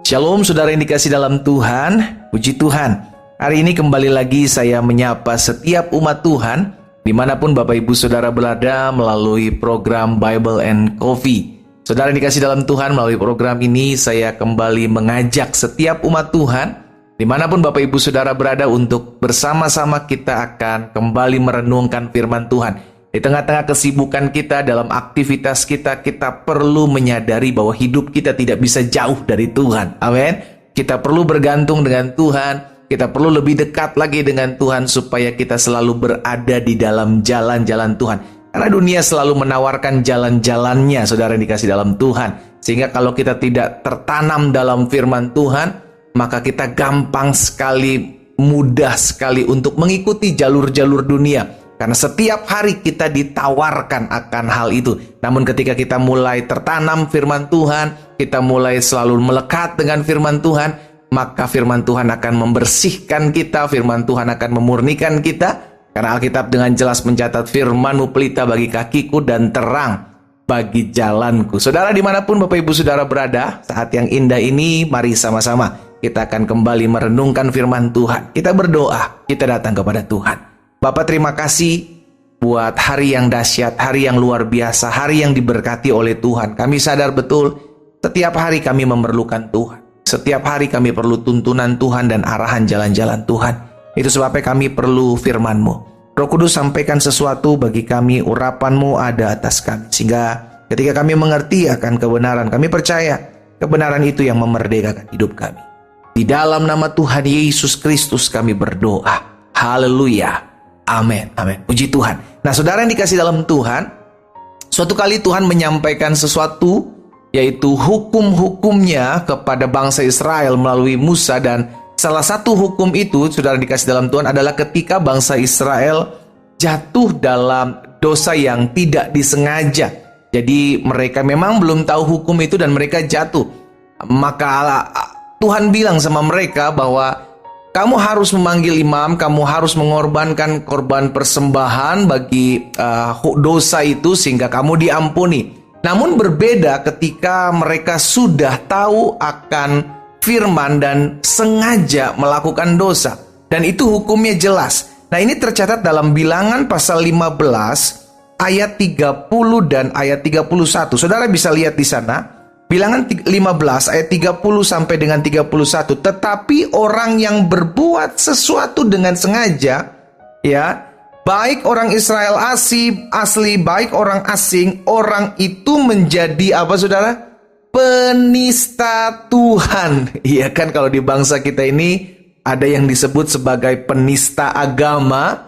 Shalom saudara yang dikasih dalam Tuhan, puji Tuhan. Hari ini kembali lagi saya menyapa setiap umat Tuhan, dimanapun Bapak Ibu Saudara berada melalui program Bible and Coffee. Saudara yang dikasih dalam Tuhan, melalui program ini saya kembali mengajak setiap umat Tuhan, dimanapun Bapak Ibu Saudara berada untuk bersama-sama kita akan kembali merenungkan firman Tuhan. Di tengah-tengah kesibukan kita, dalam aktivitas kita, kita perlu menyadari bahwa hidup kita tidak bisa jauh dari Tuhan. Amin. Kita perlu bergantung dengan Tuhan. Kita perlu lebih dekat lagi dengan Tuhan supaya kita selalu berada di dalam jalan-jalan Tuhan. Karena dunia selalu menawarkan jalan-jalannya, saudara yang dikasih dalam Tuhan. Sehingga kalau kita tidak tertanam dalam firman Tuhan, maka kita gampang sekali, mudah sekali untuk mengikuti jalur-jalur dunia. Karena setiap hari kita ditawarkan akan hal itu. Namun ketika kita mulai tertanam firman Tuhan, kita mulai selalu melekat dengan firman Tuhan, maka firman Tuhan akan membersihkan kita, firman Tuhan akan memurnikan kita. Karena Alkitab dengan jelas mencatat, firman-Mu pelita bagi kakiku dan terang bagi jalanku. Saudara dimanapun Bapak Ibu Saudara berada, saat yang indah ini mari sama-sama kita akan kembali merenungkan firman Tuhan. Kita berdoa, kita datang kepada Tuhan. Bapak terima kasih buat hari yang dahsyat, hari yang luar biasa, hari yang diberkati oleh Tuhan. Kami sadar betul setiap hari kami memerlukan Tuhan. Setiap hari kami perlu tuntunan Tuhan dan arahan jalan-jalan Tuhan. Itu sebabnya kami perlu firman-Mu. Roh Kudus sampaikan sesuatu bagi kami, urapan-Mu ada atas kami. Sehingga ketika kami mengerti akan kebenaran, kami percaya kebenaran itu yang memerdekakan hidup kami. Di dalam nama Tuhan Yesus Kristus kami berdoa. Haleluya. Amin, amin. Puji Tuhan. Nah, saudara yang dikasih dalam Tuhan, suatu kali Tuhan menyampaikan sesuatu, yaitu hukum-hukumnya kepada bangsa Israel melalui Musa. Dan salah satu hukum itu, saudara yang dikasih dalam Tuhan, adalah ketika bangsa Israel jatuh dalam dosa yang tidak disengaja. Jadi mereka memang belum tahu hukum itu dan mereka jatuh. Maka Tuhan bilang sama mereka bahwa kamu harus memanggil imam, kamu harus mengorbankan korban persembahan bagi dosa itu sehingga kamu diampuni. Namun berbeda ketika mereka sudah tahu akan firman dan sengaja melakukan dosa. Dan itu hukumnya jelas. Nah, ini tercatat dalam Bilangan pasal 15 ayat 30 dan ayat 31. Saudara bisa lihat di sana. Bilangan 15 ayat 30 sampai dengan 31. Tetapi orang yang berbuat sesuatu dengan sengaja, ya, baik orang Israel asli, baik orang asing, orang itu menjadi apa saudara? Penista Tuhan. Iya kan, kalau di bangsa kita ini ada yang disebut sebagai penista agama.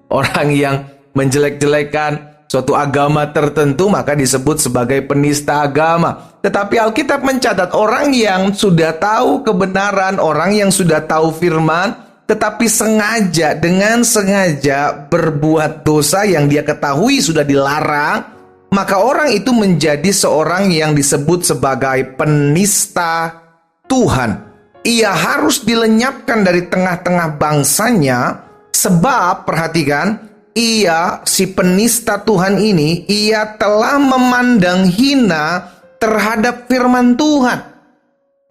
Orang yang menjelek-jelekan suatu agama tertentu maka disebut sebagai penista agama. Tetapi Alkitab mencatat orang yang sudah tahu kebenaran, orang yang sudah tahu firman, tetapi dengan sengaja berbuat dosa yang dia ketahui sudah dilarang, maka orang itu menjadi seorang yang disebut sebagai penista Tuhan. Ia harus dilenyapkan dari tengah-tengah bangsanya, sebab perhatikan, si penista Tuhan ini, ia telah memandang hina terhadap firman Tuhan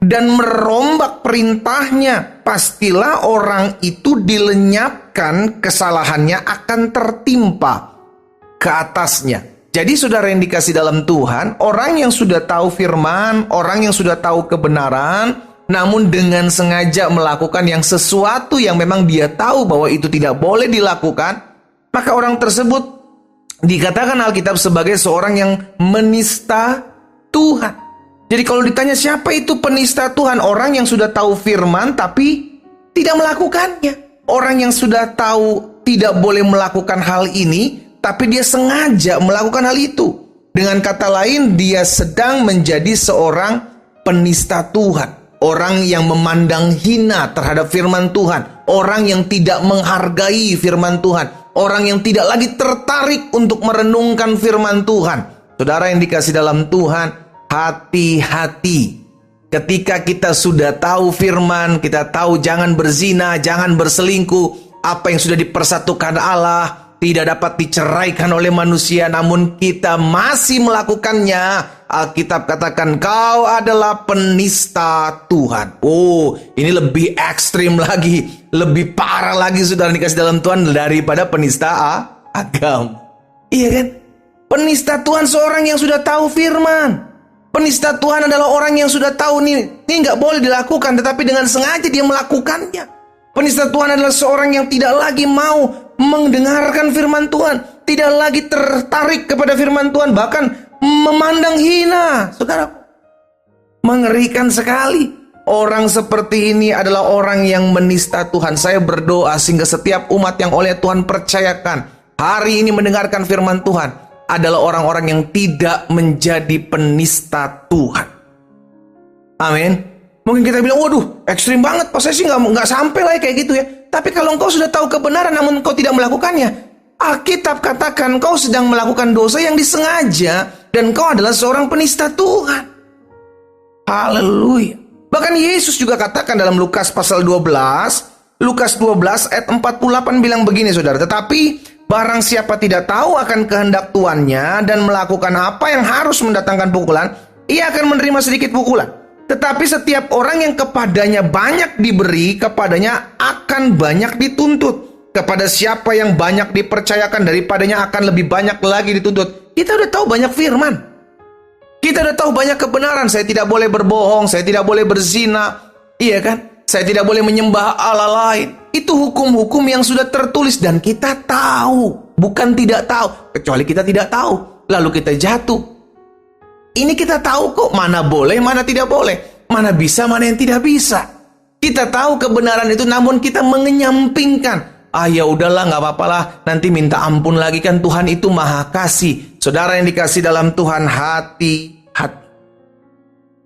dan merombak perintahnya. Pastilah orang itu dilenyapkan, kesalahannya akan tertimpa ke atasnya. Jadi saudara yang dikasih dalam Tuhan, orang yang sudah tahu firman, orang yang sudah tahu kebenaran, namun dengan sengaja melakukan yang sesuatu yang memang dia tahu bahwa itu tidak boleh dilakukan, maka orang tersebut dikatakan Alkitab sebagai seorang yang menista Tuhan. Jadi kalau ditanya siapa itu penista Tuhan? Orang yang sudah tahu firman tapi tidak melakukannya. Orang yang sudah tahu tidak boleh melakukan hal ini, tapi dia sengaja melakukan hal itu. Dengan kata lain, dia sedang menjadi seorang penista Tuhan. Orang yang memandang hina terhadap firman Tuhan. Orang yang tidak menghargai firman Tuhan. Orang yang tidak lagi tertarik untuk merenungkan firman Tuhan. Saudara yang dikasih dalam Tuhan, hati-hati. Ketika kita sudah tahu firman, kita tahu jangan berzina, jangan berselingkuh, apa yang sudah dipersatukan Allah, tidak dapat diceraikan oleh manusia, namun kita masih melakukannya, Alkitab katakan kau adalah penista Tuhan. Oh, ini lebih ekstrim lagi, lebih parah lagi saudara dikasih dalam Tuhan daripada penista agama. Iya kan? Penista Tuhan seorang yang sudah tahu firman. Penista Tuhan adalah orang yang sudah tahu ini nggak boleh dilakukan, tetapi dengan sengaja dia melakukannya. Penista Tuhan adalah seorang yang tidak lagi mau mendengarkan firman Tuhan, tidak lagi tertarik kepada firman Tuhan, bahkan memandang hina. Saudara, mengerikan sekali. Orang seperti ini adalah orang yang menista Tuhan. Saya berdoa sehingga setiap umat yang oleh Tuhan percayakan hari ini mendengarkan firman Tuhan adalah orang-orang yang tidak menjadi penista Tuhan. Amin. Mungkin kita bilang, waduh, ekstrim banget. Pas saya sih nggak sampai lah kayak gitu ya. Tapi kalau engkau sudah tahu kebenaran namun engkau tidak melakukannya, Alkitab katakan kau sedang melakukan dosa yang disengaja dan kau adalah seorang penista Tuhan. Haleluya. Bahkan Yesus juga katakan dalam Lukas pasal 12, Lukas 12 ayat 48 bilang begini saudara, tetapi barang siapa tidak tahu akan kehendak tuannya dan melakukan apa yang harus mendatangkan pukulan, ia akan menerima sedikit pukulan. Tetapi setiap orang yang kepadanya banyak diberi, kepadanya akan banyak dituntut. Kepada siapa yang banyak dipercayakan, daripadanya akan lebih banyak lagi dituntut. Kita udah tahu banyak firman. Kita udah tahu banyak kebenaran. Saya tidak boleh berbohong, saya tidak boleh berzina. Iya kan? Saya tidak boleh menyembah Allah lain. Itu hukum-hukum yang sudah tertulis dan kita tahu. Bukan tidak tahu. Kecuali kita tidak tahu, lalu kita jatuh. Ini kita tahu kok, mana boleh, mana tidak boleh. Mana bisa, mana yang tidak bisa. Kita tahu kebenaran itu, namun kita mengenyampingkan. Ya udahlah, nggak apa-apalah, nanti minta ampun lagi, kan Tuhan itu maha kasih. Saudara yang dikasih dalam Tuhan, hati-hati.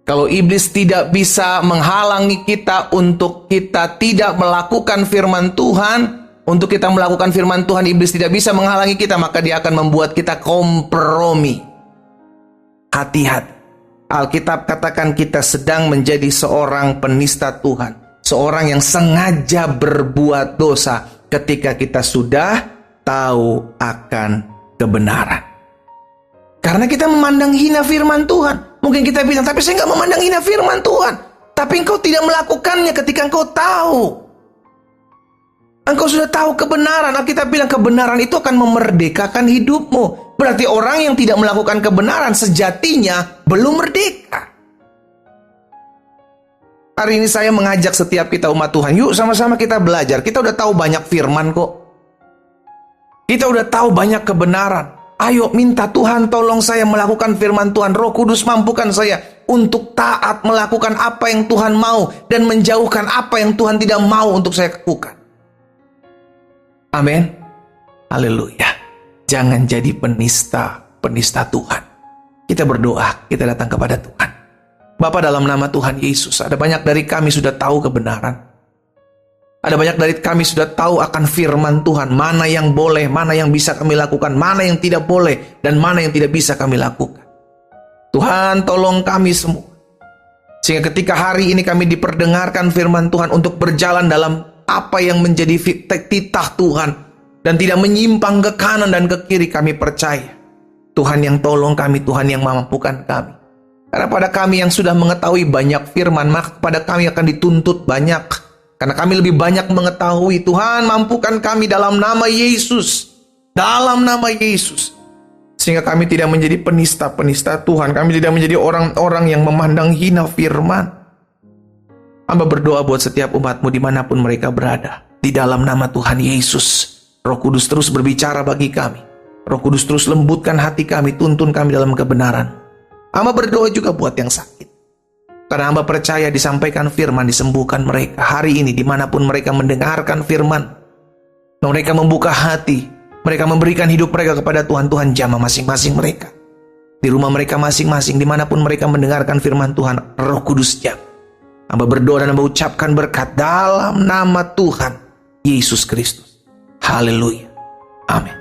Kalau iblis tidak bisa menghalangi kita untuk kita tidak melakukan firman Tuhan, untuk kita melakukan firman Tuhan, iblis tidak bisa menghalangi kita, maka dia akan membuat kita kompromi. Hati-hati. Alkitab katakan kita sedang menjadi seorang penista Tuhan. Seorang yang sengaja berbuat dosa ketika kita sudah tahu akan kebenaran. Karena kita memandang hina firman Tuhan. Mungkin kita bilang, tapi saya nggak memandang hina firman Tuhan. Tapi engkau tidak melakukannya ketika engkau tahu. Engkau sudah tahu kebenaran. Alkitab bilang kebenaran itu akan memerdekakan hidupmu. Berarti orang yang tidak melakukan kebenaran sejatinya belum merdeka. Hari ini saya mengajak setiap kita umat Tuhan, yuk sama-sama kita belajar. Kita udah tahu banyak firman kok. Kita udah tahu banyak kebenaran. Ayo minta Tuhan tolong saya melakukan firman Tuhan. Roh Kudus mampukan saya untuk taat melakukan apa yang Tuhan mau dan menjauhkan apa yang Tuhan tidak mau untuk saya lakukan. Amin. Haleluya. Jangan jadi penista Tuhan. Kita berdoa, kita datang kepada Tuhan. Bapa, dalam nama Tuhan Yesus, ada banyak dari kami sudah tahu kebenaran. Ada banyak dari kami sudah tahu akan firman Tuhan, mana yang boleh, mana yang bisa kami lakukan, mana yang tidak boleh, dan mana yang tidak bisa kami lakukan. Tuhan, tolong kami semua. Sehingga ketika hari ini kami diperdengarkan firman Tuhan untuk berjalan dalam apa yang menjadi titah Tuhan, dan tidak menyimpang ke kanan dan ke kiri, kami percaya Tuhan yang tolong kami, Tuhan yang mampukan kami. Karena pada kami yang sudah mengetahui banyak firman, maka pada kami akan dituntut banyak. Karena kami lebih banyak mengetahui. Tuhan, mampukan kami dalam nama Yesus. Dalam nama Yesus. Sehingga kami tidak menjadi penista-penista Tuhan. Kami tidak menjadi orang-orang yang memandang hina firman. Hamba berdoa buat setiap umat-Mu dimanapun mereka berada. Di dalam nama Tuhan Yesus. Roh Kudus terus berbicara bagi kami. Roh Kudus terus lembutkan hati kami, tuntun kami dalam kebenaran. Hamba berdoa juga buat yang sakit. Karena hamba percaya disampaikan firman, disembuhkan mereka. Hari ini dimanapun mereka mendengarkan firman, mereka membuka hati, mereka memberikan hidup mereka kepada Tuhan. Tuhan jamah masing-masing mereka. Di rumah mereka masing-masing, dimanapun mereka mendengarkan firman Tuhan, Roh Kudus jamah. Hamba berdoa dan hamba ucapkan berkat dalam nama Tuhan Yesus Kristus. Haleluya. Amin.